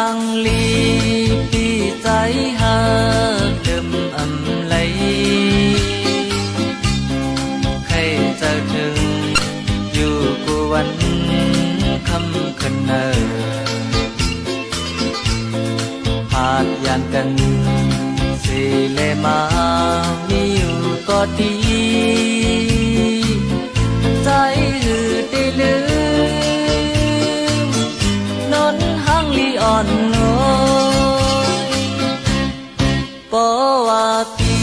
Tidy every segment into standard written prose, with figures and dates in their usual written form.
หังลีปีใจหาเดิมอำไหลใครจะถึงอยู่กูวันคำขึ้นเนอหาดยานกันสิเลมามีอยู่ก็ดีใจหือได้ลืมนนหังลีอ่อนน้อยปอว่าปี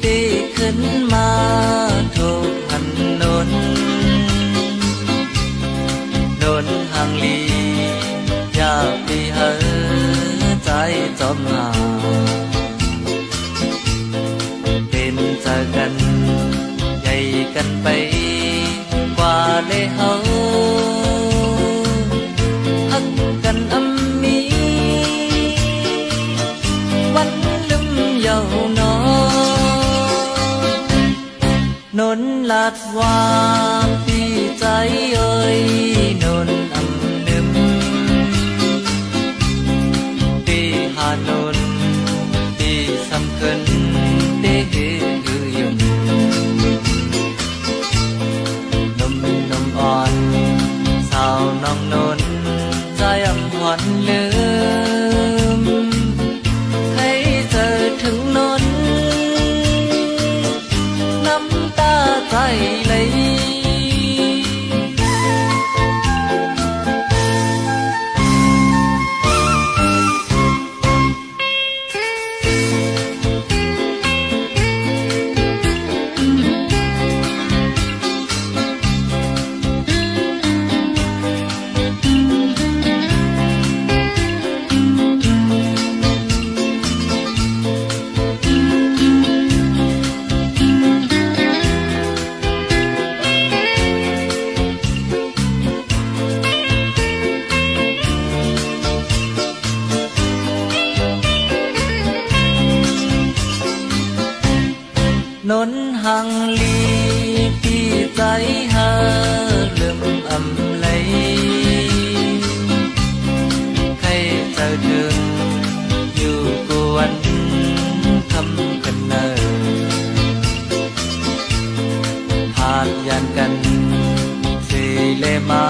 ได้ขึ้นมาทุกหันนนหังลีอยากปีเหอใจจอมหาเป็นเจอกันใหญ่กันไปกว่าเลยเฮาฮักกันอำมีวันลืมเยาวนอนนลาดว่าปีใจเอ่ยนนอำนึมปีหานนปีสำคัญได้หือยุ่นนมอ่อนสาวน้องนนใจอำหวนลืมให้เจอถึงนนน้ำตาใจไหลนนหังลีปีใจหาลืมอำไหลใครจะถึงอยู่กวนคำกันเนอหาดยานกันสิเลมา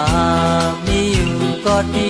มีอยู่ก็ดี